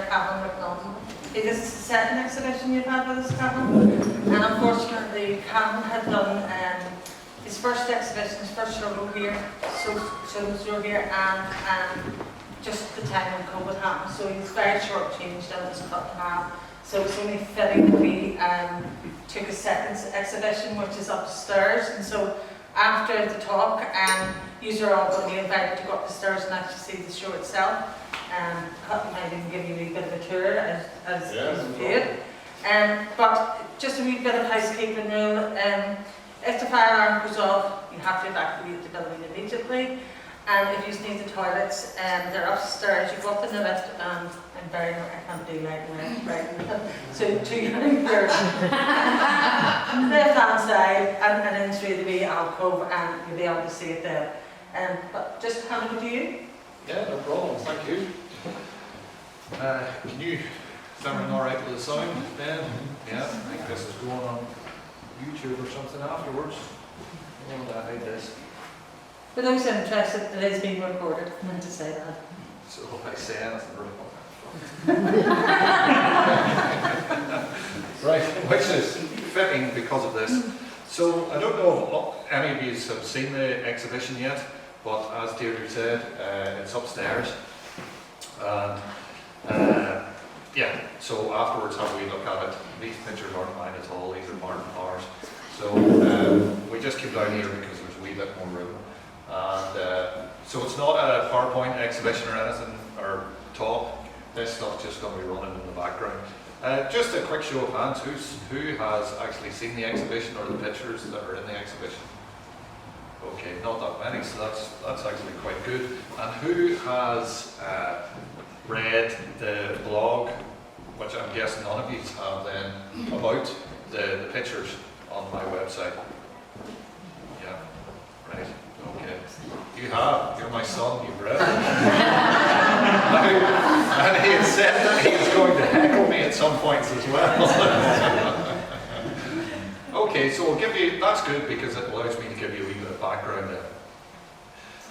Cathal McNaughton. This is the second exhibition you've had with us, Cathal. And unfortunately, Cathal had done his first exhibition, his first show here, show here, and just the time when COVID happened. So he's very short-changed and it's cut in half. So it's only fitting that we took a second exhibition, which is upstairs. And so after the talk, you are all going to be invited to go up the stairs and actually see the show itself. Cathal might even give you a wee bit of a tour as you did. But just a wee bit of housekeeping rule. If the fire alarm goes off, you have to evacuate the building immediately. And if you need the toilets, they're upstairs. You go up in the lift, and I'm very, I can't do right. So to your left hand side, and then through the wee alcove, and you'll be able to see it there. But just hand over to you. Yeah, no problem. Thank you. Can you sound all right with the sound, Ben? Yeah, I think this is going on YouTube or something afterwards. I don't know how to hide this. For those interested, it is being recorded. I meant to say that. So if I say anything wrong. Right, which is fitting because of this. So I don't know if any of you have seen the exhibition yet, but as Deirdre said, it's upstairs. And yeah, so afterwards have we look at it. These pictures aren't mine at all, these are Martin ours. So we just came down here because there's a wee bit more room. And so it's not a PowerPoint exhibition or anything, or talk. This stuff's just going to be running in the background. Just a quick show of hands, who has actually seen the exhibition or the pictures that are in the exhibition? Okay, not that many, so that's actually quite good. And who has read the blog, which I'm guessing none of you have then, about the pictures on my website? Yeah, right, okay. You have, you're my son, you've read it. And he had said that he was going to heckle me at some points as well. Okay, so we'll give you, that's good because it allows me to give you a wee bit of background there.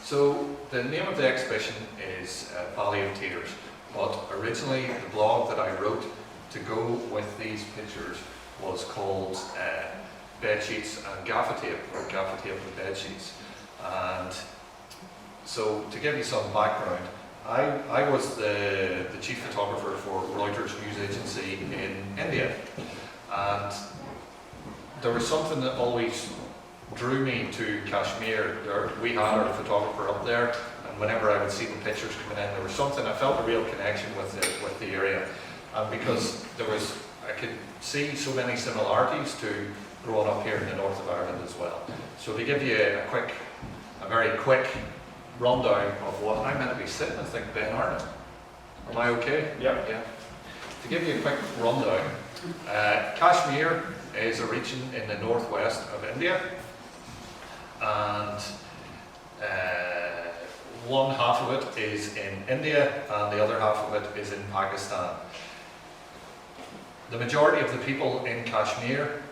So the name of the exhibition is Valley of Tears, but originally the blog that I wrote to go with these pictures was called Bed Sheets and Gaffer Tape, or Gaffer Tape with Bed Sheets. And so to give you some background, I was the chief photographer for Reuters news agency in India, and there was something that always drew me to Kashmir. We had our photographer up there, and whenever I would see the pictures coming in, there was something, I felt a real connection with the area. And because I could see so many similarities to growing up here in the north of Ireland as well. So to give you a very quick rundown of what I'm meant to be sitting, I think, Ben, aren't I? Am I okay? Yep. Yeah. To give you a quick rundown, Kashmir is a region in the northwest of India, and one half of it is in India and the other half of it is in Pakistan. The majority of the people in Kashmir,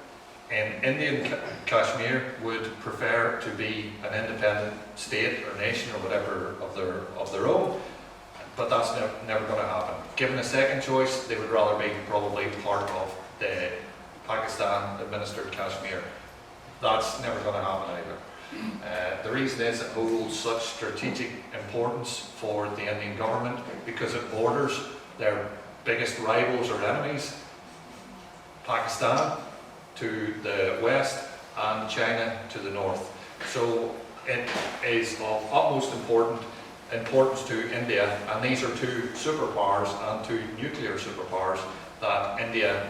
in Indian Kashmir, would prefer to be an independent state or nation or whatever of their own, but that's never going to happen. Given a second choice, they would rather be probably part of the Pakistan administered Kashmir. That's never going to happen either. The reason is it holds such strategic importance for the Indian government because it borders their biggest rivals or enemies, Pakistan to the west and China to the north. So it is of utmost importance to India, and these are two superpowers and two nuclear superpowers that India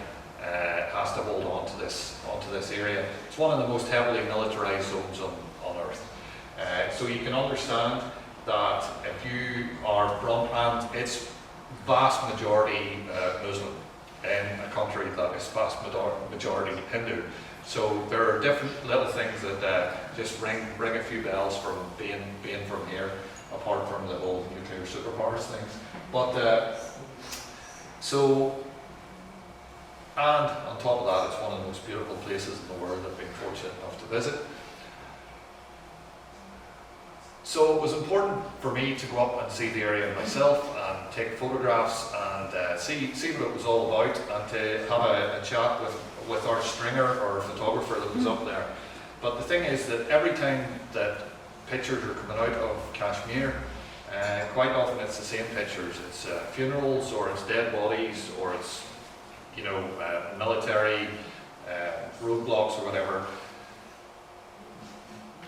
has to hold on to this area. It's one of the most heavily militarized zones on Earth. So you can understand that if you are from, and it's vast majority Muslim in a country that is vast majority Hindu. So there are different little things that just ring a few bells from being from here, apart from the whole nuclear superpowers things. But and on top of that, it's one of the most beautiful places in the world I've been fortunate enough to visit. So it was important for me to go up and see the area myself and take photographs and see what it was all about, and to have a chat with our stringer or photographer that was up there. But the thing is that every time that pictures are coming out of Kashmir, quite often it's the same pictures. It's funerals, or it's dead bodies, or it's, you know, military roadblocks or whatever.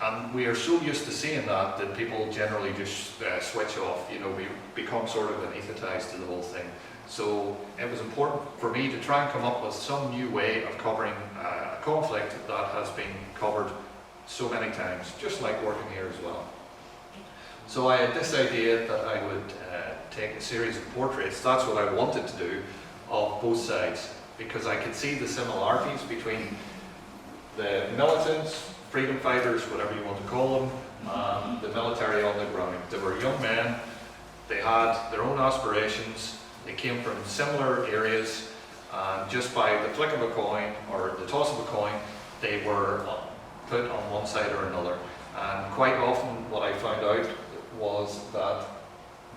And we are so used to seeing that people generally just switch off. You know, we become sort of anaesthetized to the whole thing. So it was important for me to try and come up with some new way of covering a conflict that has been covered so many times, just like working here as well. So I had this idea that I would take a series of portraits. That's what I wanted to do, of both sides, because I could see the similarities between the militants, freedom fighters, whatever you want to call them, and the military on the ground. They were young men, they had their own aspirations, they came from similar areas, and just by the flick of a coin, or the toss of a coin, they were put on one side or another. And quite often what I found out was that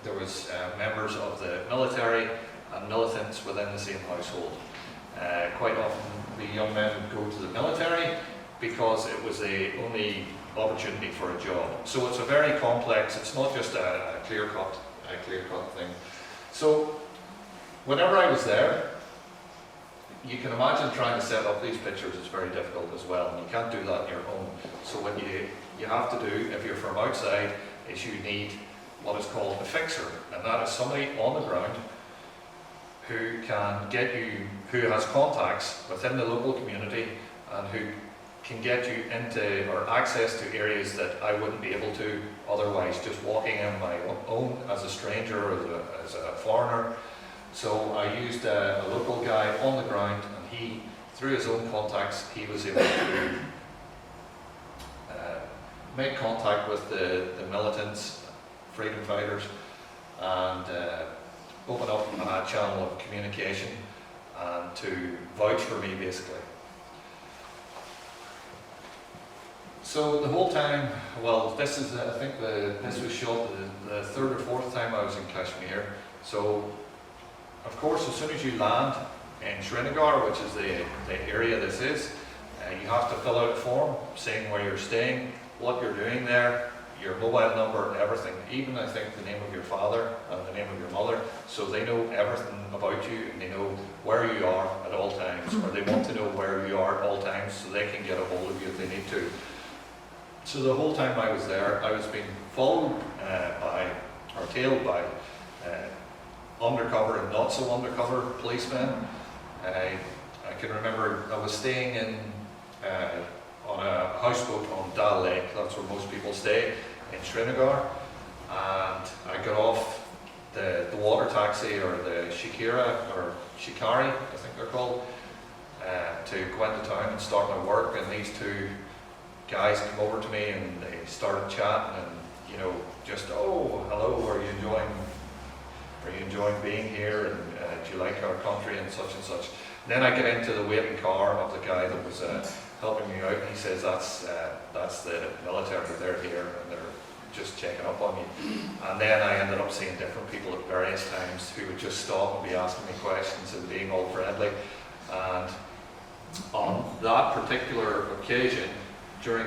there was members of the military and militants within the same household. Quite often the young men would go to the military because it was the only opportunity for a job. So it's a very complex, it's not just a clear-cut thing. So whenever I was there, you can imagine trying to set up these pictures is very difficult as well, and you can't do that on your own. So what you have to do, if you're from outside, is you need what is called a fixer, and that is somebody on the ground who can get you, who has contacts within the local community, and who can get you into, or access to, areas that I wouldn't be able to otherwise, just walking in my own as a stranger, as a foreigner. So I used a local guy on the ground, and he, through his own contacts, he was able to make contact with the militants, freedom fighters, and open up a channel of communication and to vouch for me, basically. So the whole time, well, this is, I think this was shot the third or fourth time I was in Kashmir. So, of course, as soon as you land in Srinagar, which is the area this is, you have to fill out a form saying where you're staying, what you're doing there, your mobile number, everything. Even, I think, the name of your father and the name of your mother, so they know everything about you, and they know where you are at all times, or they want to know where you are at all times so they can get a hold of you if they need to. So the whole time I was there, I was being followed or tailed by undercover and not so undercover policemen. I can remember I was staying in on a houseboat on Dal Lake. That's where most people stay in Srinagar, and I got off the water taxi, or the Shikari, I think they're called, to go into town and start my work. And these two guys come over to me and they started chatting, and, you know, just, oh, hello, are you enjoying being here, and do you like our country, and such and such. And then I get into the waiting car of the guy that was helping me out, and he says, that's the military, they're here, and they're just checking up on you. And then I ended up seeing different people at various times who would just stop and be asking me questions and being all friendly. And on that particular occasion, during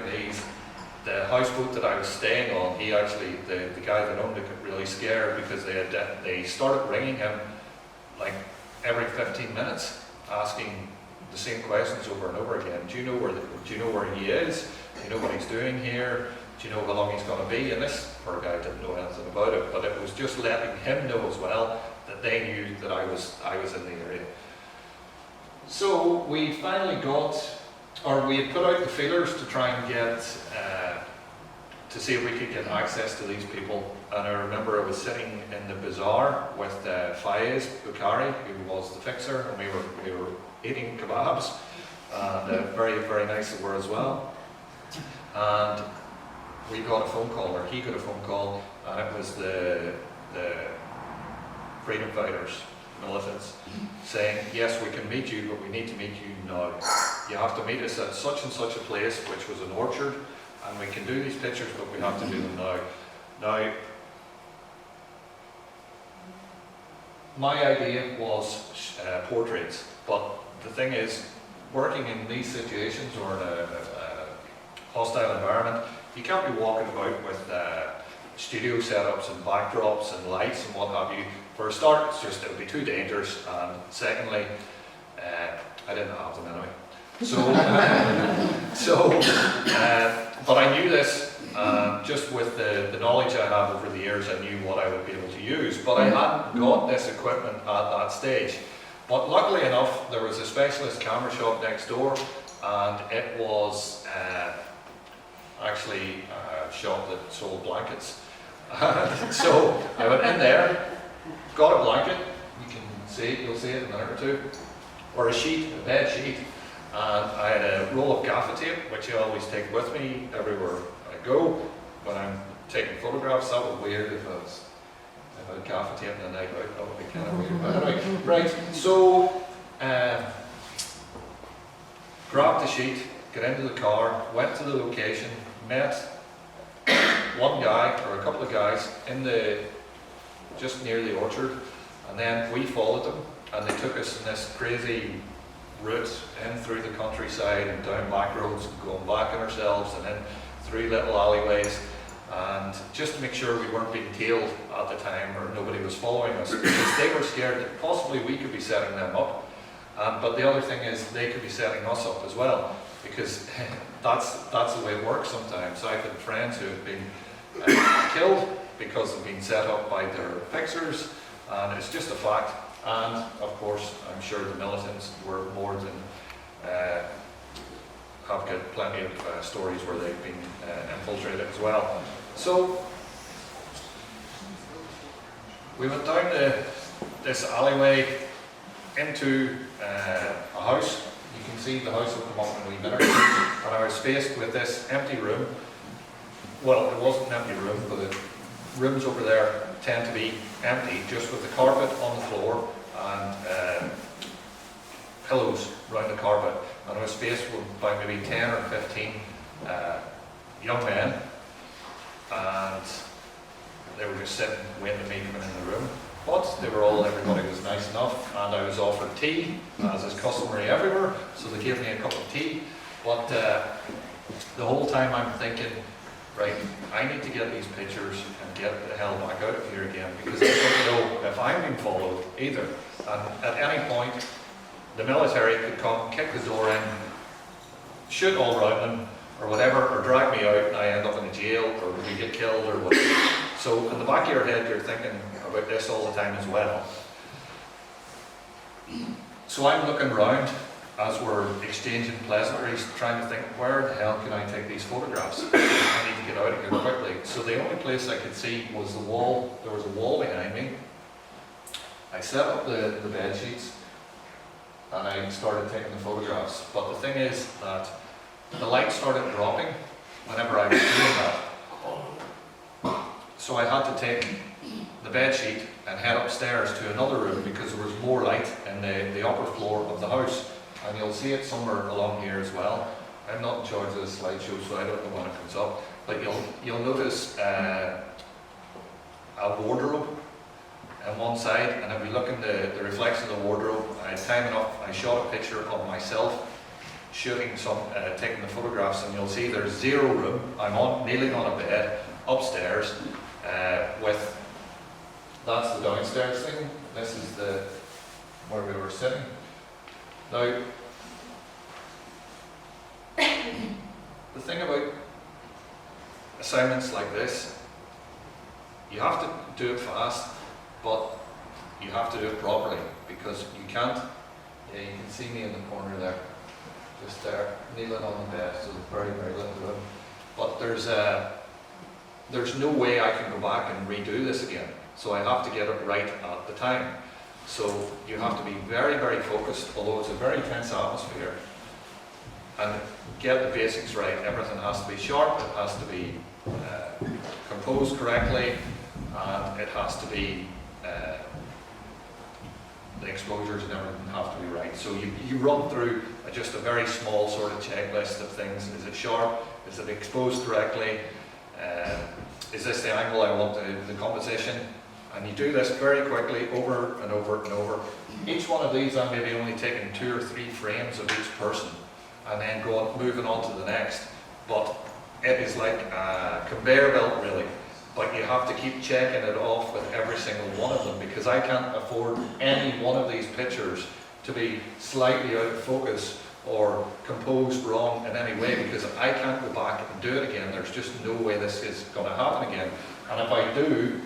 the houseboat that I was staying on, he actually, the guy that owned it, got really scared, because they started ringing him like every 15 minutes, asking the same questions over and over again. Do you know where he is? Do you know what he's doing here? Do you know how long he's going to be? And this poor guy didn't know anything about it, but it was just letting him know as well that they knew that I was in the area. So we finally we had put out the feelers to try and get to see if we could get access to these people. And I remember I was sitting in the bazaar with Faiz Bukhari, who was the fixer, and we were eating kebabs, and very, very nice they were as well. And we got a phone call, or he got a phone call, and it was the freedom fighters, militants, saying, yes, we can meet you, but we need to meet you now. You have to meet us at such and such a place, which was an orchard, and we can do these pictures, but we have to do them now. Now, my idea was portraits, but the thing is, working in these situations or in a hostile environment, you can't be walking about with studio setups and backdrops and lights and what have you. For a start, it would be too dangerous, and secondly, I didn't have them anyway. But I knew this, just with the knowledge I have over the years, I knew what I would be able to use, but I hadn't got this equipment at that stage. But luckily enough, there was a specialist camera shop next door, and it was actually a shop that sold blankets. So I went in there, got a blanket, you can see it, you'll see it in a minute or two, or a sheet, a bed sheet, and I had a roll of gaffer tape, which I always take with me everywhere I go when I'm taking photographs. That was weird if I had gaffer tape in the night out, that would be kind of weird. But anyway, right, so grabbed the sheet, got into the car, went to the location, met one guy or a couple of guys just near the orchard, and then we followed them, and they took us in this crazy route in through the countryside and down back roads and going back on ourselves and in through little alleyways, and just to make sure we weren't being tailed at the time or nobody was following us, because they were scared that possibly we could be setting them up, but the other thing is they could be setting us up as well, because that's the way it works sometimes. I've had friends who have been killed because they've been set up by their fixers, and it's just a fact. And of course, I'm sure the militants were more than have got plenty of stories where they've been infiltrated as well. So we went down this alleyway into a house. You can see the house will come up in a wee minute, and I was faced with this empty room. Well, it wasn't an empty room, but the rooms over there tend to be empty, just with the carpet on the floor and pillows around the carpet. And I was faced with by maybe 10 or 15 young men, and they were just sitting waiting to me coming in the room. But everybody was nice enough, and I was offered tea, as is customary everywhere, so they gave me a cup of tea. But the whole time I'm thinking, right, I need to get these pictures and get the hell back out of here again, because I don't know if I'm being followed either. And at any point, the military could come, kick the door in, shoot all around them, or whatever, or drag me out and I end up in a jail, or we get killed, or whatever. So in the back of your head, you're thinking about this all the time as well. So I'm looking around as we're exchanging pleasantries, trying to think, where the hell can I take these photographs? I need to get out of here quickly. So the only place I could see was the wall. There was a wall behind me. I set up the bed sheets and I started taking the photographs. But the thing is that the light started dropping whenever I was doing that. So I had to take the bed sheet and head upstairs to another room, because there was more light in the upper floor of the house. And you'll see it somewhere along here as well. I'm not in charge of the slideshow, so I don't know when it comes up. But you'll notice a wardrobe on one side, and if we look in the reflection of the wardrobe, I had time enough, I shot a picture of myself shooting taking the photographs, and you'll see there's zero room. I'm kneeling on a bed upstairs that's the downstairs thing. This is where we were sitting. Now, the thing about assignments like this, you have to do it fast, but you have to do it properly, because you can't, you can see me in the corner there, just there, kneeling on the bed, so very, very little room. But there's no way I can go back and redo this again, so I have to get it right at the time. So you have to be very, very focused, although it's a very tense atmosphere, and get the basics right. Everything has to be sharp, it has to be composed correctly, and it has to be, the exposures and everything have to be right. So you run through just a very small sort of checklist of things. Is it sharp? Is it exposed correctly? is this the angle I want the composition? And you do this very quickly over and over and over. Each one of these I'm maybe only taking 2 or 3 frames of each person and then moving on to the next. But it is like a conveyor belt really. But you have to keep checking it off with every single one of them, because I can't afford any one of these pictures to be slightly out of focus or composed wrong in any way, because I can't go back and do it again. There's just no way this is going to happen again. And if I do,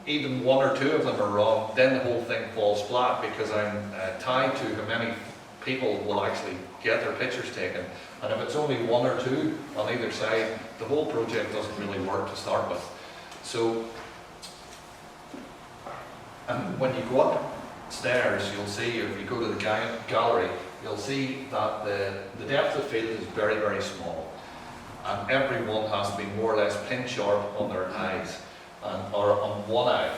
even 1 or 2 of them are wrong, then the whole thing falls flat, because I'm tied to how many people will actually get their pictures taken. And if it's only 1 or 2 on either side, the whole project doesn't really work to start with. So, and when you go upstairs, you'll see, if you go to the gallery, you'll see that the depth of field is very, very small. And everyone has to be more or less pin sharp on their eyes, or on one eye.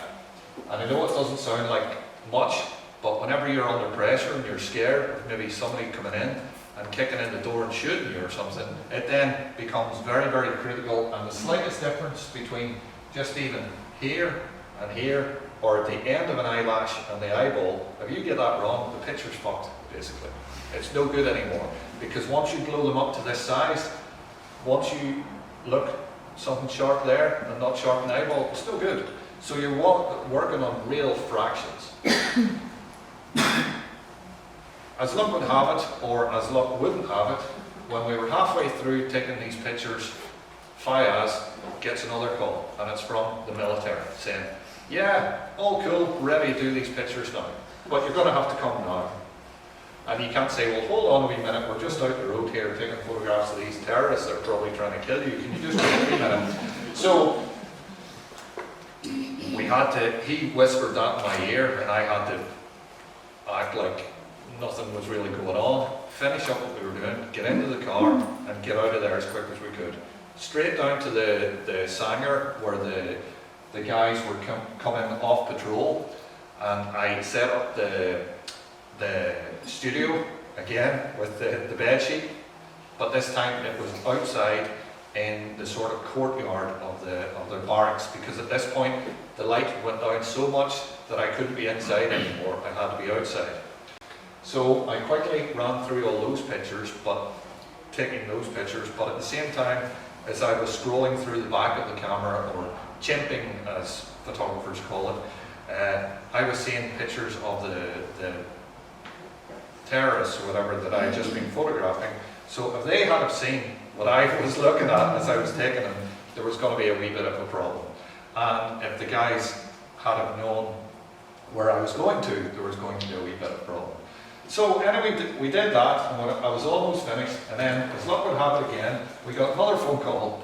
And I know it doesn't sound like much, but whenever you're under pressure and you're scared of maybe somebody coming in and kicking in the door and shooting you or something, it then becomes very, very critical. And the slightest difference between just even here and here, or at the end of an eyelash and the eyeball, if you get that wrong, the picture's fucked, basically. It's no good anymore, because once you blow them up to this size, once you look something sharp there and not sharp in the eyeball, it's still good. So you're working on real fractions. As luck would have it, or as luck wouldn't have it, when we were halfway through taking these pictures, Fayaz gets another call, and it's from the military saying, yeah, all cool, ready to do these pictures now, but you're going to have to come now. And you can't say, well, hold on a wee minute, we're just out the road here taking photographs of these terrorists that are probably trying to kill you. Can you just wait a wee minute? So we had to, he whispered that in my ear, and I had to act like nothing was really going on, finish up what we were doing, get into the car, and get out of there as quick as we could. Straight down to the Sanger, where the guys were coming off patrol, and I set up the studio again with the bed sheet, but this time it was outside in the sort of courtyard of the barracks, because at this point the light went down so much that I couldn't be inside anymore, I had to be outside. So I quickly ran through all those pictures, taking those pictures, but at the same time, as I was scrolling through the back of the camera, or chimping as photographers call it, I was seeing pictures of the terrorists or whatever that I had just been photographing. So if they had have seen what I was looking at as I was taking them, there was going to be a wee bit of a problem. And if the guys had have known where I was going to, there was going to be a wee bit of a problem. So anyway, we did that, and I was almost finished, and then, as luck would have it again, we got another phone call,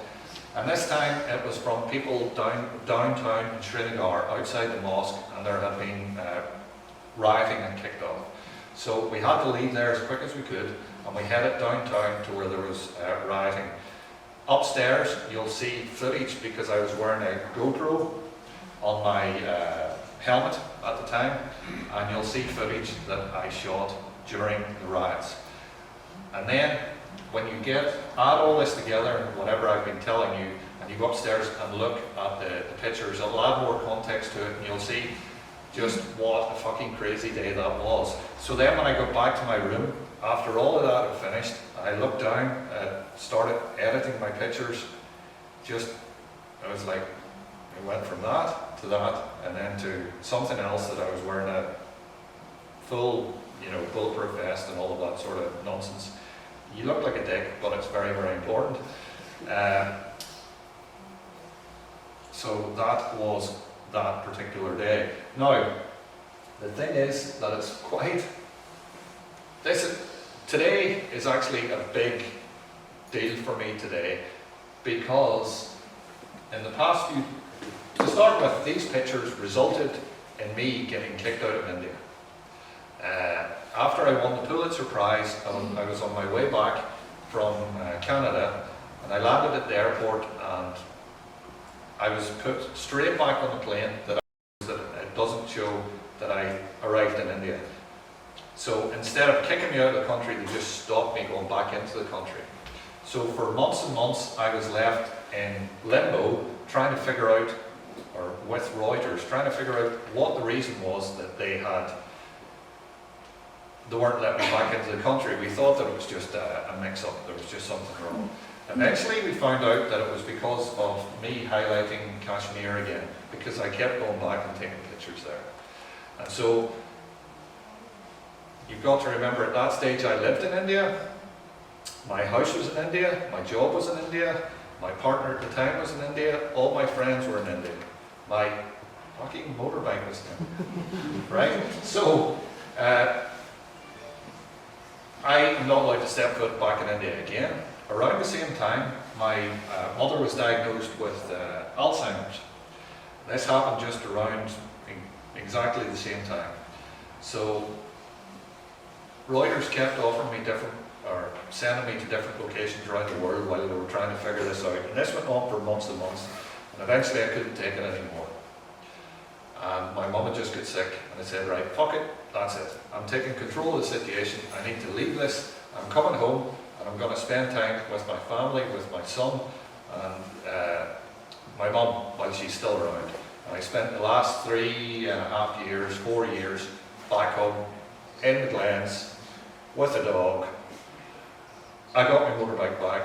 and this time it was from people downtown in Srinagar, outside the mosque, and there had been rioting and kicked off. So we had to leave there as quick as we could, and we headed downtown to where there was rioting. Upstairs, you'll see footage, because I was wearing a GoPro on my helmet at the time, and you'll see footage that I shot during the riots. And then, when you add all this together, whatever I've been telling you, and you go upstairs and look at the pictures, it'll add more context to it, and you'll see just what a fucking crazy day that was. So then when I got back to my room, after all of that had finished, I looked down, started editing my pictures, I was like, I went from that to that, and then to something else that I was wearing a full, bulletproof vest and all of that sort of nonsense. You look like a dick, but it's very, very important. So that was that particular day. Now, the thing is that it's quite, today is actually a big deal for me today, because in the past few, to start with, these pictures resulted in me getting kicked out of India. After I won the Pulitzer Prize, I was on my way back from Canada, and I landed at the airport, and I was put straight back on the plane that it doesn't show that I arrived in India. So instead of kicking me out of the country, they just stopped me going back into the country. So for months and months, I was left in limbo, trying to figure out, or with Reuters, trying to figure out what the reason was that they weren't letting me back into the country. We thought that it was just a mix-up, there was just something wrong. Eventually we found out that it was because of me highlighting Kashmir again, because I kept going back and taking pictures there. And so, you've got to remember at that stage I lived in India, my house was in India, my job was in India, my partner at the time was in India, all my friends were in India. My fucking motorbike was in India. Right? So, I'm not allowed to step foot back in India again. Around the same time, my mother was diagnosed with Alzheimer's. This happened just around exactly the same time. So Reuters kept offering me sending me to different locations around the world while they were trying to figure this out. And this went on for months and months. And eventually I couldn't take it anymore. And my mum had just got sick. And I said, right, fuck it, that's it. I'm taking control of the situation. I need to leave this. I'm coming home. And I'm going to spend time with my family, with my son, and my mum while she's still around. And I spent the last 3.5 years, 4 years, back home, in the Glens, with a dog. I got my motorbike back,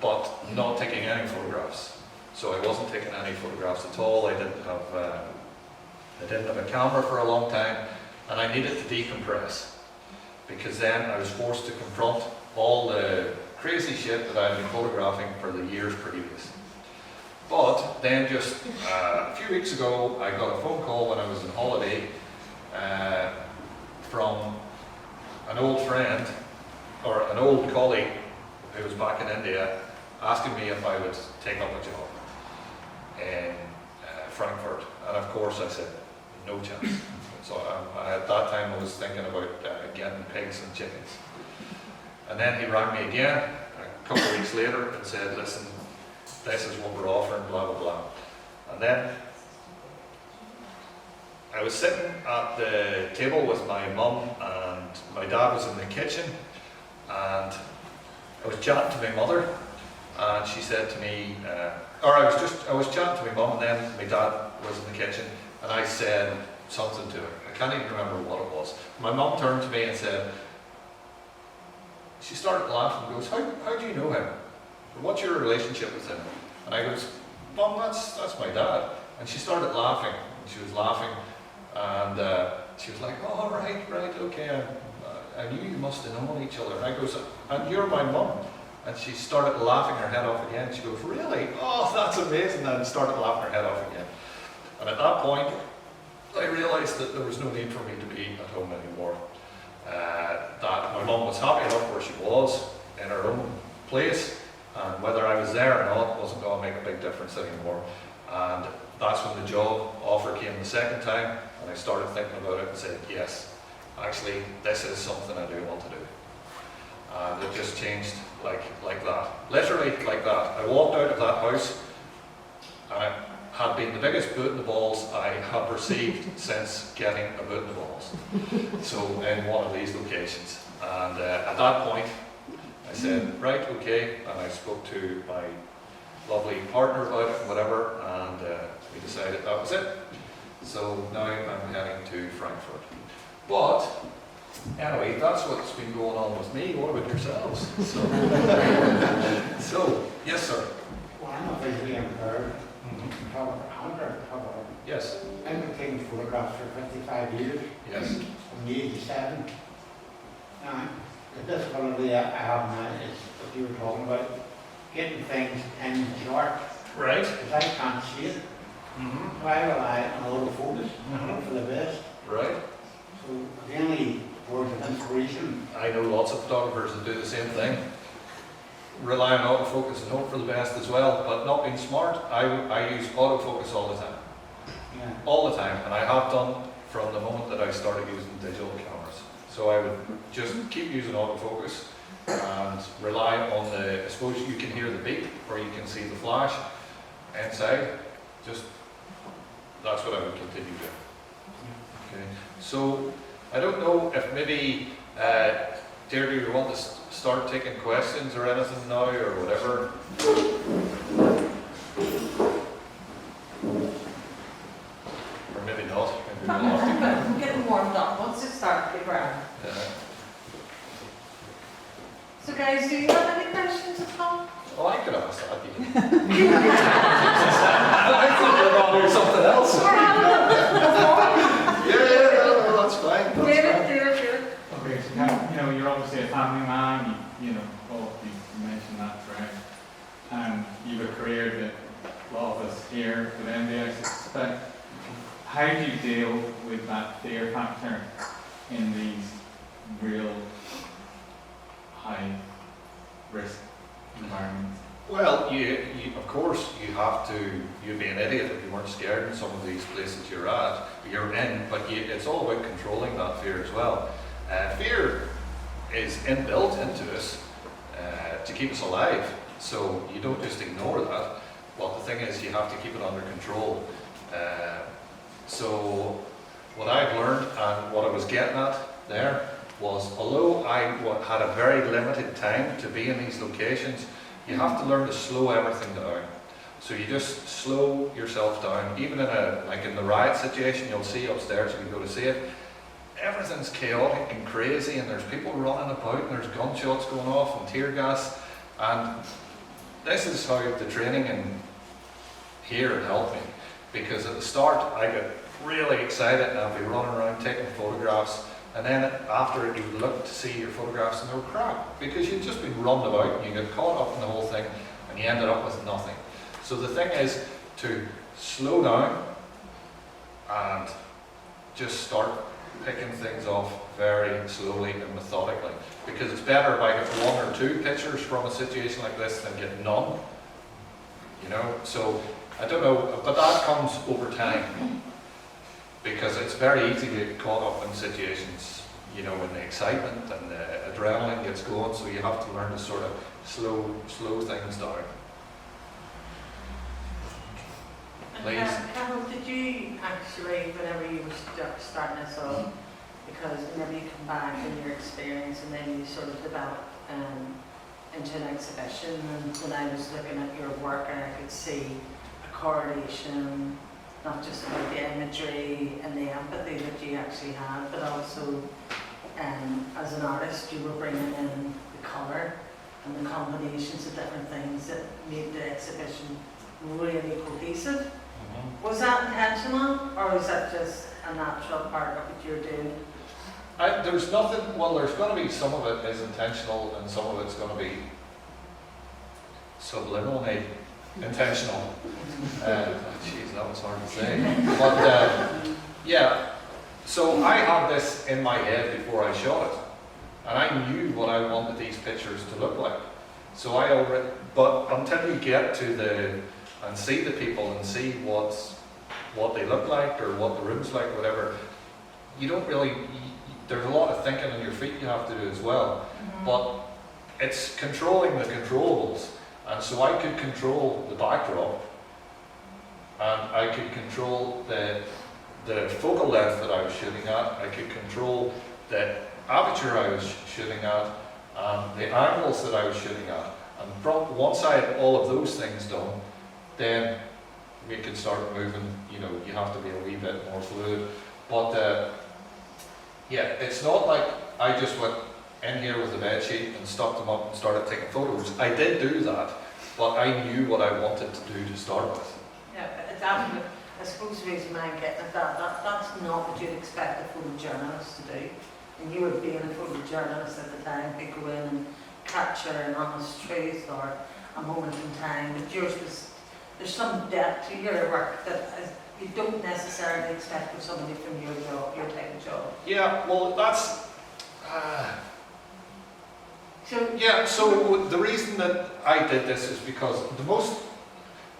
but not taking any photographs. So I wasn't taking any photographs at all. I didn't have a camera for a long time, and I needed to decompress. Because then I was forced to confront all the crazy shit that I'd been photographing for the years previous. But then just a few weeks ago, I got a phone call when I was on holiday from an old friend, or an old colleague who was back in India, asking me if I would take up a job in Frankfurt. And of course I said, no chance. So at that time I was thinking about getting pigs and chickens. And then he rang me again a couple of weeks later and said, listen, this is what we're offering, blah, blah, blah. And then I was sitting at the table with my mum, and my dad was in the kitchen, and I was chatting to my mother, and she said to me, I was chatting to my mum, and then my dad was in the kitchen, and I said something to her. I can't even remember what it was. My mum turned to me and said, she started laughing and goes, how do you know him? What's your relationship with him? And I goes, Mum, that's my dad. And she started laughing, and she was laughing, and she was like, oh, right, okay, I knew you must have known each other. And I goes, and you're my mum. And she started laughing her head off again. She goes, really? Oh, that's amazing. And started laughing her head off again. And at that point, I realised that there was no need for me to be at home anymore. That my mum was happy enough where she was, in her own place, and whether I was there or not wasn't going to make a big difference anymore. And that's when the job offer came the second time, and I started thinking about it and said, yes, actually, this is something I do want to do. And it just changed like that. Literally like that. I walked out of that house, and it had been the biggest boot in the balls I have received since getting a boot in the balls. So in one of these locations. And at that point, I said, right, okay, and I spoke to my lovely partner about it and whatever, and we decided that was it. So now I'm heading to Frankfurt. But anyway, that's what's been going on with me. What about yourselves? So yes, sir. Well, I'm not visually impaired. Photographer. Yes. I've been taking photographs for 55 years. Yes. From the age of 7. Now, the difficulty I have now is what you were talking about, getting things in the shot. Right. Because I can't see it. So I rely on autofocus, hope for the best. Right. So the only words of inspiration. I know lots of photographers that do the same thing. Rely on autofocus and hope for the best as well, but not being smart, I use autofocus all the time. Yeah. All the time, and I have done from the moment that I started using digital cameras. So I would just keep using autofocus and rely on I suppose you can hear the beep or you can see the flash inside. Just, that's what I would continue doing. Okay. So I don't know if maybe Deirdre, do you want to start taking questions or anything now, or whatever? Or maybe not. Maybe we'll have to. I'm getting warmed up. Once it starts, be grand. Yeah. So guys, do you have any questions at all? Oh, I could ask that. I thought you were going to do something else. Yeah, no, that's fine. David. Okay, so you know, you're obviously a family man, you know, you mentioned that, right? And you have a career that a lot of us here with envy, I suspect. How do you deal with that fear factor in these real high risk environments? Well, you of course, you'd be an idiot if you weren't scared in some of these places you're in, but it's all about controlling that fear as well. Fear is inbuilt into us to keep us alive, so you don't just ignore that. But the thing is, you have to keep it under control. So what I've learned and what I was getting at there was, although I had a very limited time to be in these locations, you have to learn to slow everything down. So you just slow yourself down. Even in the riot situation, you'll see upstairs if you go to see it, everything's chaotic and crazy, and there's people running about, and there's gunshots going off and tear gas. And this is how the training in here had helped me. Because at the start, I got really excited and I'd be running around taking photographs. And then after it, you would look to see your photographs and they were crap. Because you'd just been run about and you got caught up in the whole thing and you ended up with nothing. So the thing is to slow down and just start picking things off very slowly and methodically. Because it's better if I get one or two pictures from a situation like this than get none. You know, so I don't know, but that comes over time. Because it's very easy to get caught up in situations, you know, when the excitement and the adrenaline gets going, so you have to learn to sort of slow things down. Please. Cathal, did you actually, whenever you were starting this off, because whenever you come back in your experience and then you sort of develop into an exhibition, and when I was looking at your work, I could see a correlation, not just about the imagery and the empathy that you actually had, but also as an artist you were bringing in the colour and the combinations of different things that made the exhibition really cohesive. Was that intentional, or was that just a natural part of what you're doing? There's nothing, well, there's going to be some of it is intentional and some of it's going to be subliminally intentional. Jeez, that was hard to say. But yeah, so I had this in my head before I shot it, and I knew what I wanted these pictures to look like. So but until you get to and see the people and see what they look like or what the room's like, whatever, you don't really. There's a lot of thinking on your feet you have to do as well. But it's controlling the controllables. And so I could control the backdrop, and I could control the focal length that I was shooting at, I could control the aperture I was shooting at, and the angles that I was shooting at. And once I had all of those things done, then we could start moving. You know, you have to be a wee bit more fluid. But yeah, it's not like I just went in here with a bed sheet and stuck them up and started taking photos. I did do that, but I knew what I wanted to do to start with. Yeah, but that's what, I suppose the reason I'm getting at that's not what you'd expect a photojournalist to do. And you were being a photojournalist at the time, could go in and capture an honest truth or a moment in time, but yours was, there's some depth to your work that you don't necessarily expect from somebody from your job, your type of job. Yeah, well, that's. So the reason that I did this is because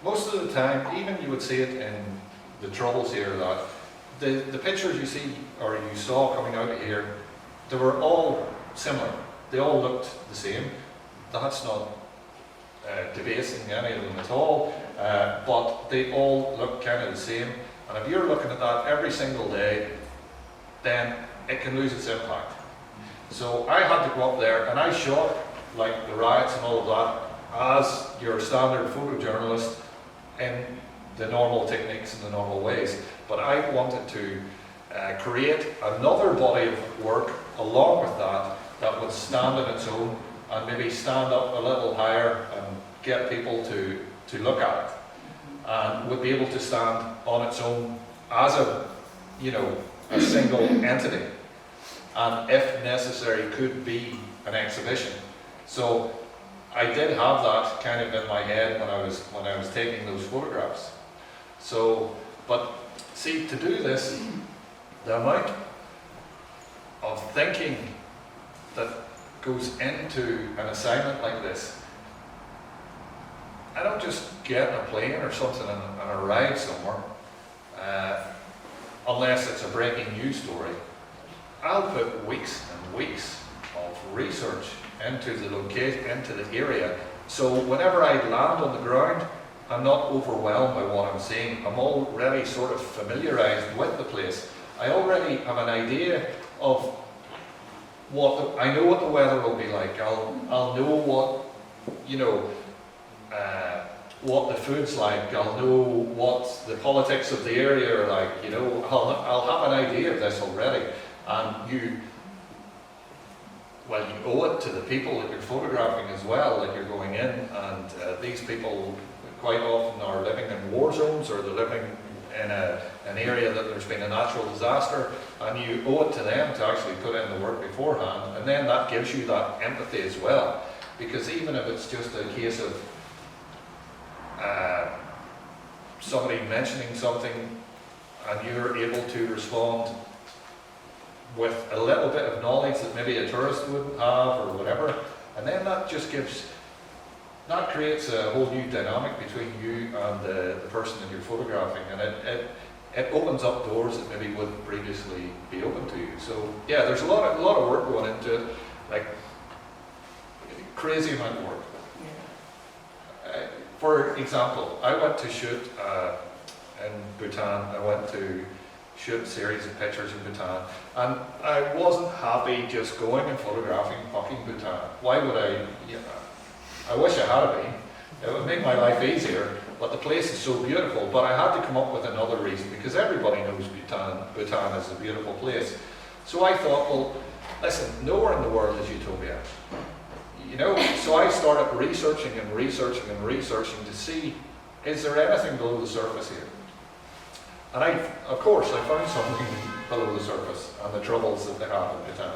most of the time, even you would see it in the Troubles here, that the pictures you see or you saw coming out of here, they were all similar. They all looked the same. That's not debasing any of them at all, but they all look kind of the same. And if you're looking at that every single day, then it can lose its impact. So I had to go up there and I shot like the riots and all of that as your standard photojournalist in the normal techniques and the normal ways. But I wanted to create another body of work along with that that would stand on its own and maybe stand up a little higher and get people to look at it, and would be able to stand on its own as a, a single entity, and if necessary could be an exhibition. So I did have that kind of in my head when I was taking those photographs. So, but see, to do this, the amount of thinking that goes into an assignment like this, I don't just get in a plane or something and arrive somewhere, unless it's a breaking news story. I'll put weeks and weeks of research into the location, into the area, so whenever I land on the ground, I'm not overwhelmed by what I'm seeing. I'm already sort of familiarized with the place. I already have an idea of I know what the weather will be like. I'll know what, what the food's like. I'll know what the politics of the area are like. I'll have an idea of this already. And you owe it to the people that you're photographing as well, that you're going in, and these people quite often are living in war zones, or they're living in an area that there's been a natural disaster, and you owe it to them to actually put in the work beforehand, and then that gives you that empathy as well, because even if it's just a case of somebody mentioning something and you're able to respond with a little bit of knowledge that maybe a tourist wouldn't have or whatever, and then that creates a whole new dynamic between you and the person that you're photographing, and it opens up doors that maybe wouldn't previously be open to you. So yeah, there's a lot of work going into it, like crazy amount of work. Yeah. For example, I went to shoot in Bhutan. I went to shoot a series of pictures in Bhutan, and I wasn't happy just going and photographing fucking Bhutan. Why would I? I wish I had been. It would make my life easier, but the place is so beautiful. But I had to come up with another reason, because everybody knows Bhutan is a beautiful place. So I thought, well, listen, nowhere in the world is utopia. So I started researching and researching and researching to see, is there anything below the surface here? And of course, I found something below the surface and the troubles that they have in Bhutan.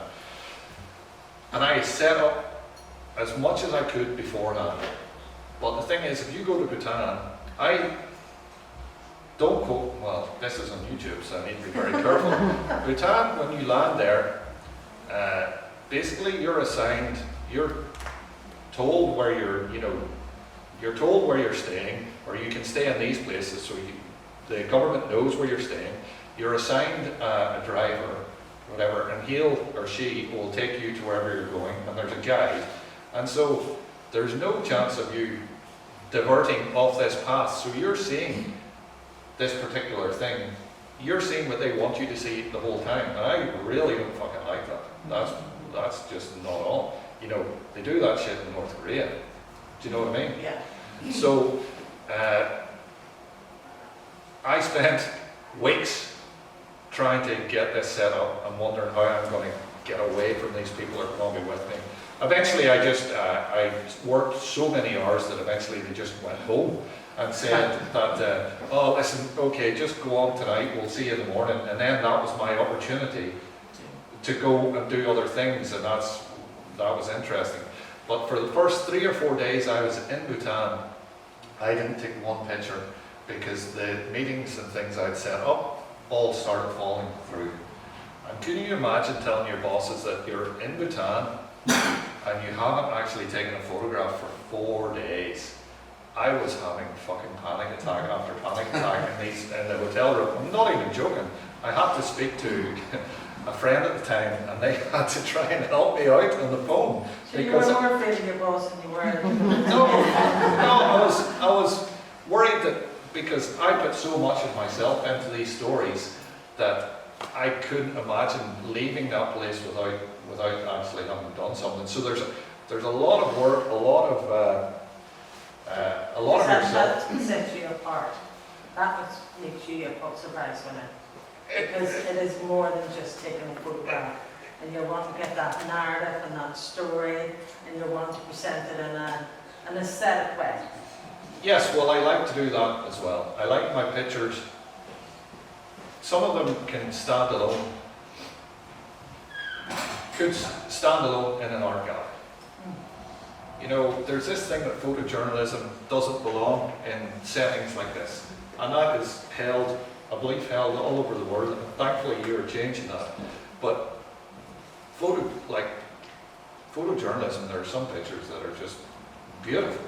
And I set up as much as I could beforehand. But the thing is, if you go to Bhutan, I don't quote, well, this is on YouTube, so I need to be very careful. Bhutan, when you land there, basically you're told where you're told where you're staying, or you can stay in these places, so the government knows where you're staying. You're assigned a driver, whatever, and he'll or she will take you to wherever you're going, and there's a guide. And so there's no chance of you diverting off this path. So you're seeing this particular thing. You're seeing what they want you to see the whole time. And I really don't fucking like that. That's just not on. They do that shit in North Korea. Do you know what I mean? Yeah. So I spent weeks trying to get this set up and wondering how I'm going to get away from these people that are going to be with me. Eventually I worked so many hours that eventually they just went home and said that, oh listen, okay, just go on tonight, we'll see you in the morning. And then that was my opportunity to go and do other things, and that was interesting. But for the first 3 or 4 days I was in Bhutan, I didn't take one picture, because the meetings and things I'd set up all started falling through. And can you imagine telling your bosses that you're in Bhutan and you haven't actually taken a photograph for 4 days? I was having fucking panic attack after panic attack in the hotel room. I'm not even joking. I had to speak to a friend at the time, and they had to try and help me out on the phone. So you were more afraid of your boss than you were No, I was worried that, because I put so much of myself into these stories, that I couldn't imagine leaving that place without actually having done something. So there's a lot of work, a lot of yourself. That sets you apart. That makes you a Pulitzer Prize winner. Because it is more than just taking a photograph. And you want to get that narrative and that story, and you want to present it in an aesthetic way. Yes, well, I like to do that as well. I like my pictures. Some of them can stand alone. Could stand alone in an art gallery. You know, there's this thing that photojournalism doesn't belong in settings like this. And that is held, I believe, held all over the world. And thankfully, you're changing that. But photojournalism, there are some pictures that are just beautiful.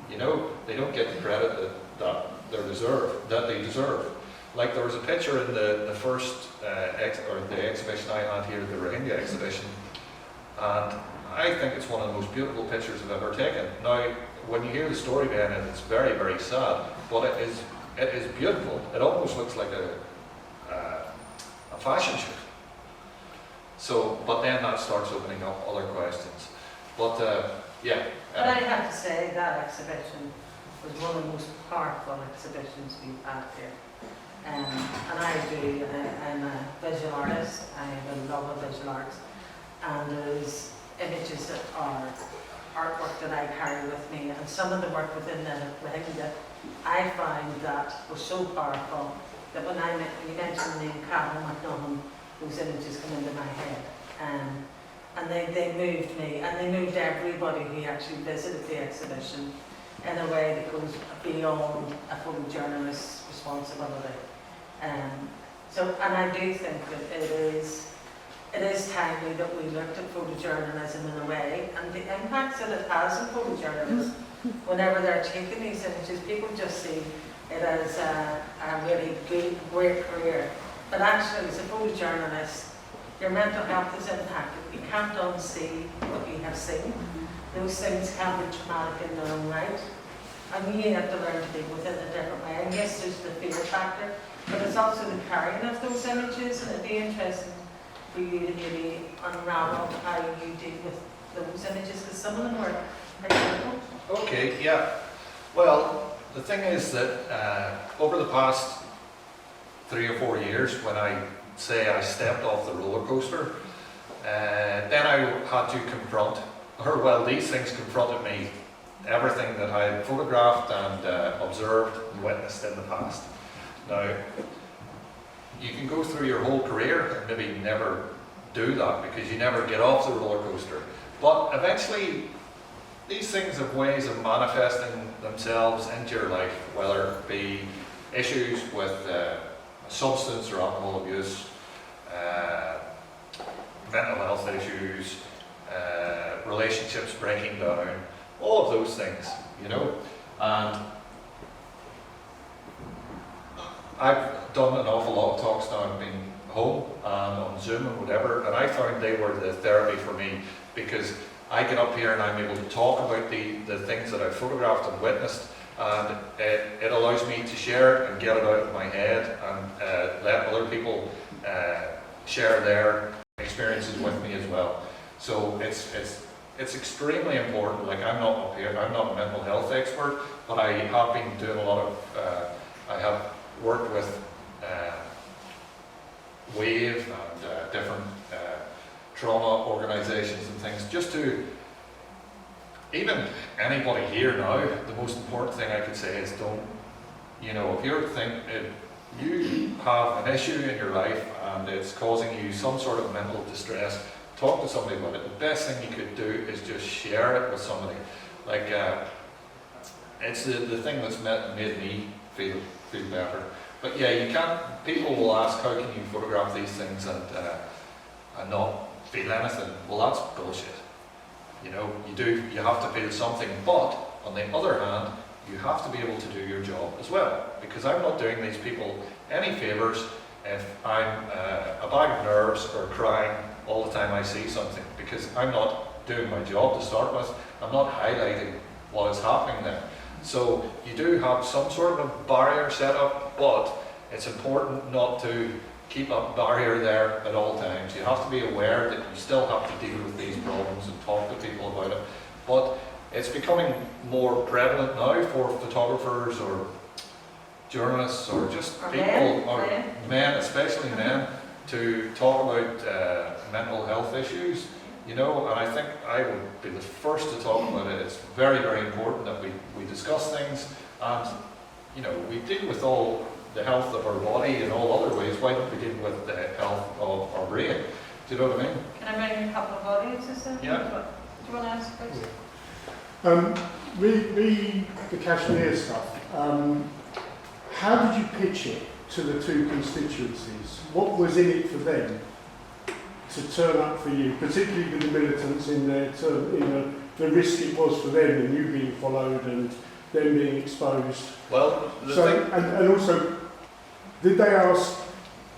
You know, they don't get the credit that they deserve. Like there was a picture in the first the exhibition I had here, the Rohingya exhibition, and I think it's one of the most beautiful pictures I've ever taken. Now, when you hear the story behind it, it's very, very sad, but it is beautiful. It almost looks like a fashion shoot. So, but then that starts opening up other questions. But yeah. But I have to say that exhibition was one of the most powerful exhibitions we've had here. And I'm a visual artist. I have a love of visual arts. And there's images that are artwork that I carry with me. And some of the work within the Rohingya, I find that was so powerful that when you mentioned the name Cathal McNaughton, those images come into my head. And they moved me, and they moved everybody who actually visited the exhibition in a way that goes beyond a photojournalist's responsibility. And I do think that it is timely that we looked at photojournalism in a way, and the impacts that it has on photojournalists. Whenever they're taking these images, people just see it as a really great career. But actually, as a photojournalist, your mental health is impacted. You can't unsee what you have seen. Those things can be traumatic in their own right. And you have to learn to deal with it in a different way. And yes, there's the fear factor, but it's also the carrying of those images. And it'd be interesting for you to maybe unravel how you deal with those images, because some of them are difficult. Okay, yeah. Well, the thing is that over the past 3 or 4 years, when I stepped off the roller coaster, then I had to confront, these things confronted me, everything that I had photographed and observed and witnessed in the past. Now, you can go through your whole career and maybe never do that because you never get off the roller coaster. But eventually, these things have ways of manifesting themselves into your life, whether it be issues with substance or alcohol abuse, mental health issues, relationships breaking down, all of those things, you know. And I've done an awful lot of talks now. I've been home and on Zoom and whatever, and I found they were the therapy for me because I get up here and I'm able to talk about the things that I've photographed and witnessed, and it allows me to share and get it out of my head and let other people share their experiences with me as well. So it's extremely important. Like, I'm not up here, I'm not a mental health expert, but I have been doing a lot of, I have worked with WAVE and different trauma organisations and things, just to, even anybody here now, the most important thing I could say is don't, you know, if you have an issue in your life and it's causing you some sort of mental distress, talk to somebody about it. The best thing you could do is just share it with somebody. Like, it's the thing that's made me feel better. But yeah, you can't, people will ask, how can you photograph these things and not feel anything? Well, that's bullshit. You know, you have to feel something, but on the other hand, you have to be able to do your job as well, because I'm not doing these people any favours if I'm a bag of nerves or crying all the time I see something, because I'm not doing my job to start with. I'm not highlighting what is happening there. So you do have some sort of a barrier set up, but it's important not to keep a barrier there at all times. You have to be aware that you still have to deal with these problems and talk to people about it. But it's becoming more prevalent now for photographers or journalists or just Or people, men, or men, especially men, to talk about mental health issues. You know, and I think I would be the first to talk about it. It's very, very important that we discuss things, and you know, we deal with all the health of our body in all other ways. Why don't we deal with the health of our brain? Do you know what I mean? Can I bring in a couple of audiences in? Yeah. Do you want to ask first? The Kashmir stuff, how did you pitch it to the two constituencies? What was in it for them to turn up for you, particularly with the militants in their term, the risk it was for them and you being followed and them being exposed? Well, the So, thing, and also, did they ask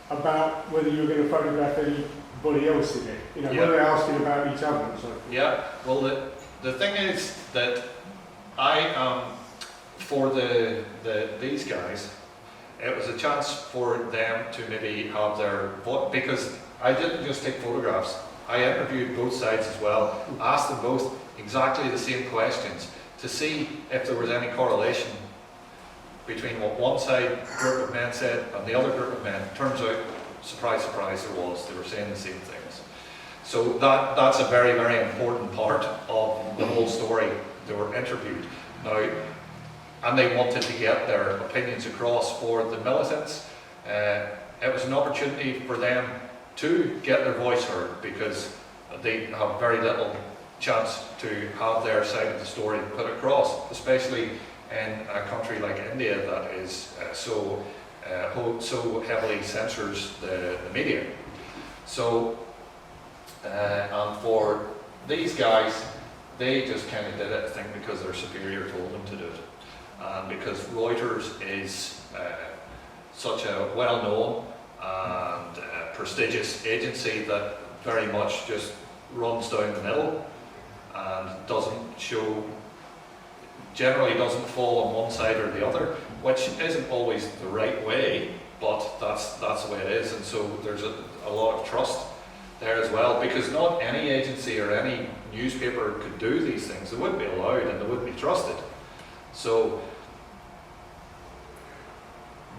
about whether you were going to photograph anybody else in it? You know, Yeah. were they asking about each other and so forth? yeah. Well, the thing is that I for these guys, it was a chance for them to maybe have their vote, because I didn't just take photographs. I interviewed both sides as well, asked them both exactly the same questions to see if there was any correlation between what one side group of men said and the other group of men. Turns out, surprise, surprise, there was. They were saying the same things. So that's a very, very important part of the whole story. They were interviewed now, and they wanted to get their opinions across for the militants. It was an opportunity for them to get their voice heard, because they have very little chance to have their side of the story put across, especially in a country like India that is so heavily censors the media. So, and for these guys, they just kind of did it, I think, because their superior told them to do it. And because Reuters is such a well-known and prestigious agency that very much just runs down the middle and generally doesn't fall on one side or the other, which isn't always the right way, but that's the way it is. And so there's a lot of trust there as well, because not any agency or any newspaper could do these things. They wouldn't be allowed and they wouldn't be trusted. So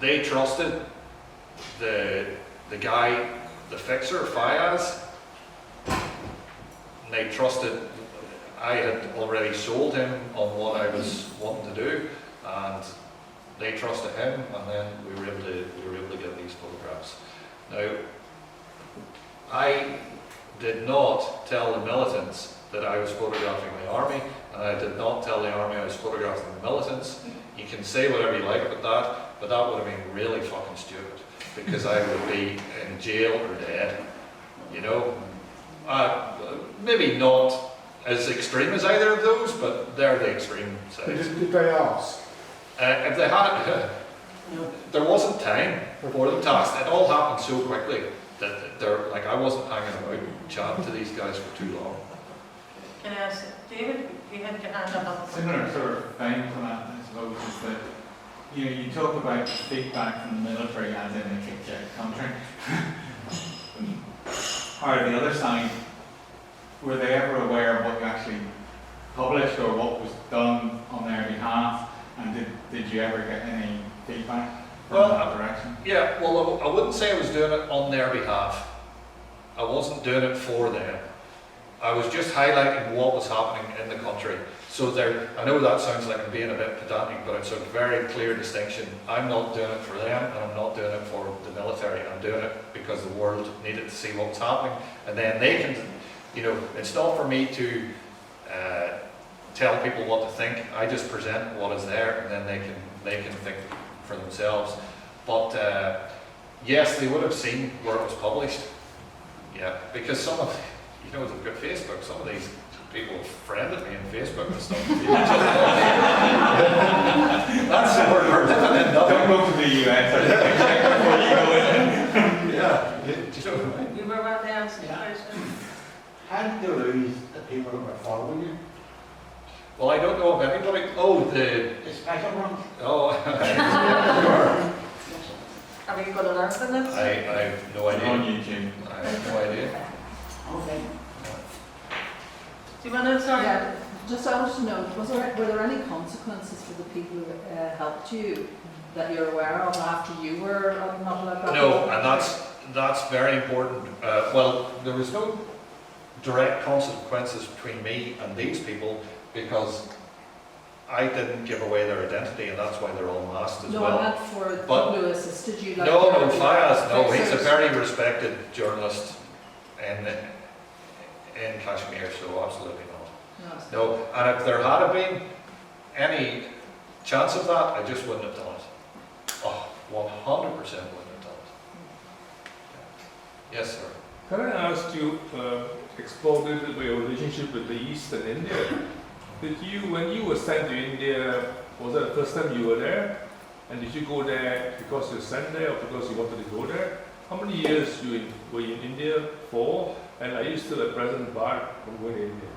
they trusted the guy, the fixer, Fayaz, and they trusted. I had already sold him on what I was wanting to do, and they trusted him, and then we were able to get these photographs. Now, I did not tell the militants that I was photographing the army, and I did not tell the army I was photographing the militants. You can say whatever you like about that, but that would have been really fucking stupid, because I would be in jail or dead, you know. Maybe not as extreme as either of those, but they're the extreme sides. Did they ask? If they had, there wasn't time for them to ask. It all happened so quickly that they're like, I wasn't hanging about chatting to these guys for too long. Can I ask, David, you had your hand up. Similar sort of vein to that, I suppose, is that you talk about feedback from the military as in the kick country. Or the other side, were they ever aware of what you actually published or what was done on their behalf? And did you ever get any feedback from that direction? Yeah, well, I wouldn't say I was doing it on their behalf. I wasn't doing it for them. I was just highlighting what was happening in the country. So I know that sounds like I'm being a bit pedantic, but it's a very clear distinction. I'm not doing it for them, and I'm not doing it for the military. I'm doing it because the world needed to see what was happening. And then they can, it's not for me to tell people what to think. I just present what is there, and then they can think for themselves. But yes, they would have seen where it was published. Yeah, because some of, they've got Facebook. Some of these people friended me on Facebook and stuff. That's the word we're living in. Don't go to the US. I think I check before you go in. Yeah. Do you know what I mean? You were about to answer the question. How did you lose the people that were following you? Well, I don't know if anybody. Oh, The special ones? Oh, Are we going to learn from this? I have no It's on idea. YouTube. I have no idea. Okay. Do you want to, sorry? Yeah, just I want to know, were there any consequences for the people who helped you that you're aware of after you were not allowed back? No, and that's very important. Well, there was no direct consequences between me and these people because I didn't give away their identity, and that's why they're all masked as No, well. I meant for the But- people who assisted you. Like No, your Fayaz, no, he's a fixers. very respected journalist in Kashmir, so absolutely not. No. No, and if there had been any chance of that, I just wouldn't have done it. Oh, 100% wouldn't have done it. Yes, sir. Can I ask you, explore a little bit your relationship with the East and India? Did you, when you were sent to India, was that the first time you were there? And did you go there because you were sent there or because you wanted to go there? How many years were you in India for? And are you still at present barred from going to India?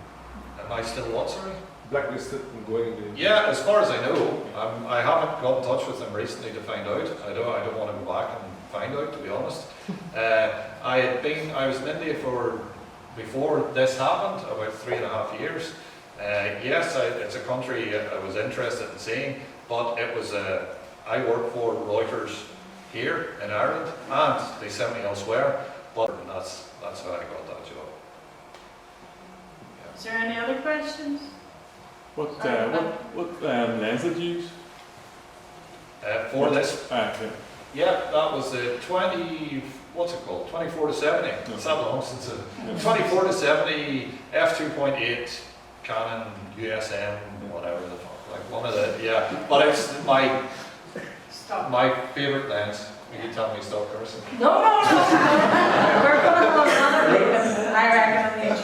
Am I still what, sorry? Blacklisted from going to India? Yeah, as far as I know, I haven't got in touch with them recently to find out. I don't want to go back and find out, to be honest. I was in India before this happened, about 3.5 years. Yes, it's a country I was interested in seeing, but it was I worked for Reuters here in Ireland, and they sent me elsewhere. But that's how I got that job. Is there any other questions? What lens did you use? For this, Yeah. yeah, that was the 24 to 70. It's that long since it. 24 to 70 f2.8 Canon USM, whatever the fuck, like one of the, yeah. But it's Stop. my favourite lens. You can tell me stop cursing. No. We're going to have another meeting, I reckon, on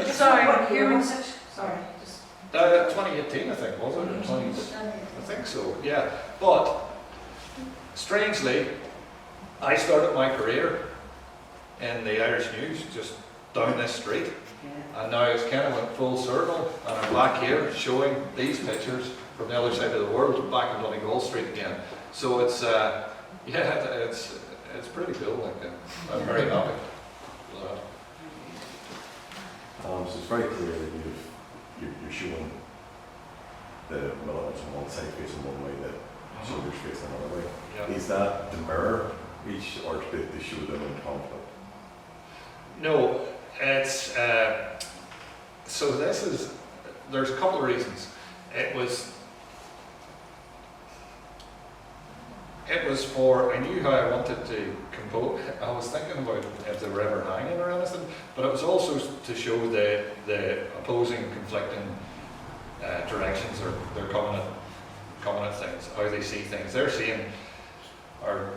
YouTube. Sorry, hearing such, sorry, just. 2018, I think, was it? Or 20, I think so, yeah. But strangely, I started my career in the Irish News, just down this street. And now it's kind of went full circle, and I'm back here showing these pictures from the other side of the world, back in Donegal Street again. So it's, it's pretty cool. Like, I'm very happy with that. So it's very clear that you're showing the militants on one side facing one way, the soldiers facing another way. Yeah. Is that to mirror each, or to show them in conflict? No, it's so this is. There's a couple of reasons. It was for, I knew how I wanted to compose. I was thinking about if they were ever hanging or anything, but it was also to show the opposing, conflicting directions they're coming at things, how they see things. They're seeing, or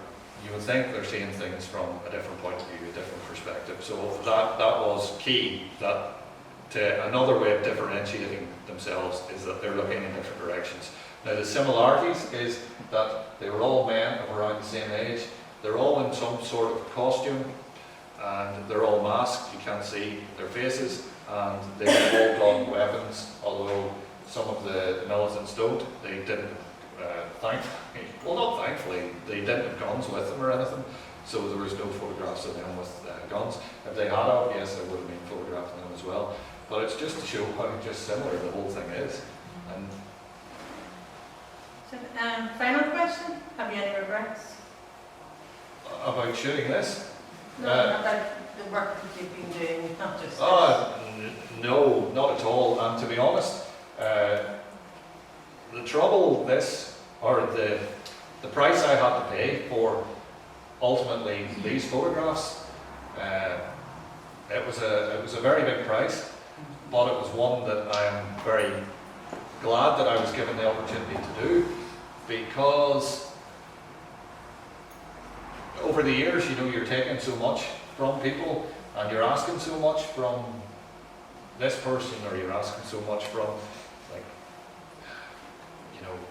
you would think they're seeing things from a different point of view, a different perspective. So that was key. That to another way of differentiating themselves is that they're looking in different directions. Now the similarities is that they were all men of around the same age. They're all in some sort of costume, and they're all masked. You can't see their faces, and they've all got weapons. Although some of the militants don't. They didn't. Not thankfully, they didn't have guns with them or anything. So there was no photographs of them with guns. If they had, yes, there would have been photographs of them as well. But it's just to show how just similar the whole thing is. And Final question, have you any regrets? about shooting this? No, about the work that you've been doing, not just No, not at all. And to be honest, the trouble the price I had to pay for ultimately these photographs, it was a very big price, but it was one that I am very glad that I was given the opportunity to do, because over the years, you're taking so much from people, and you're asking so much from this person, or you're asking so much from, like,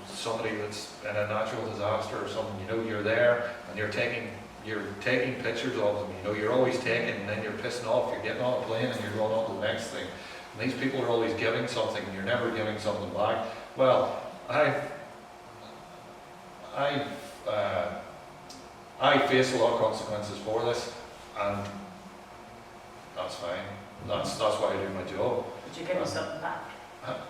somebody that's in a natural disaster or something. You're there and you're taking pictures of them. You're always taking, and then you're pissing off. You're getting on a plane and you're going on to the next thing. And these people are always giving something, and you're never giving something back. Well, I I face a lot of consequences for this, and that's fine. That's why I do my job. But you're getting something back.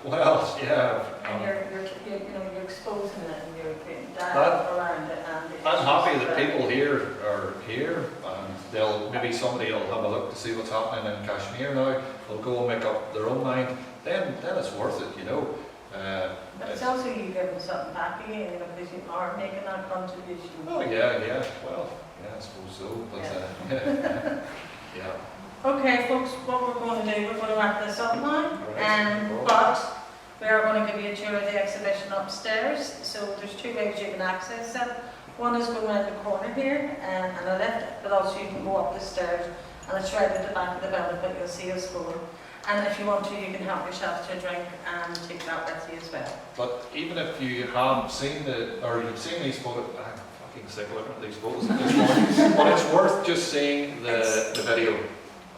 Well, yeah. And you're exposing it and you're putting That- dialogue around it and it's I'm happy just, that people here are here, and maybe somebody will have a look to see what's happening in Kashmir now. They'll go and make up their own mind. Then it's worth it, you know. But it's also you giving something back again, because you are making that contribution. Oh yeah. Well, yeah, I suppose so. But yeah. Okay, folks, what we're going to do, we're going to wrap this up now. Right. But we are going to give you a tour of the exhibition upstairs. So there's two ways you can access it. One is going around the corner here and a lift, but also you can go up the stairs, and it's right at the back of the building, but you'll see us going. And if you want to, you can help yourself to a drink and take that with you as well. But even if you haven't seen you've seen these photos, I'm fucking sick looking at these photos at this point. But it's worth just seeing the video.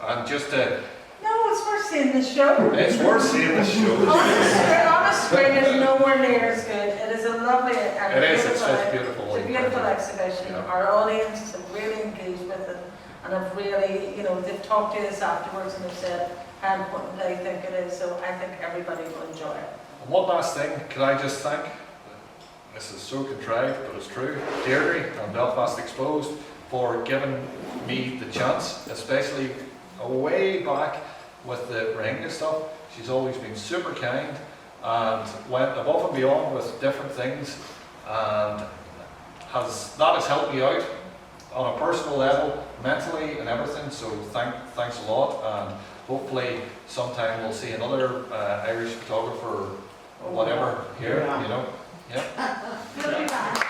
And just No, it's worth seeing the show. it's worth seeing the show. On a screen is nowhere near as good. It is a lovely and It is, beautiful, it's beautiful. it's a beautiful exhibition. Yeah. Our audience have really engaged with it and have really, they've talked to us afterwards and have said how important they think it is. So I think everybody will enjoy it. And one last thing, could I just thank, this is so contrived, but it's true, Deirdre and Belfast Exposed for giving me the chance, especially way back with the Rohingya stuff. She's always been super kind and went above and beyond with different things, and that has helped me out on a personal level, mentally and everything. So thanks a lot, and hopefully sometime we'll see another Irish photographer or whatever here. Yeah. You know, yeah. We'll be back.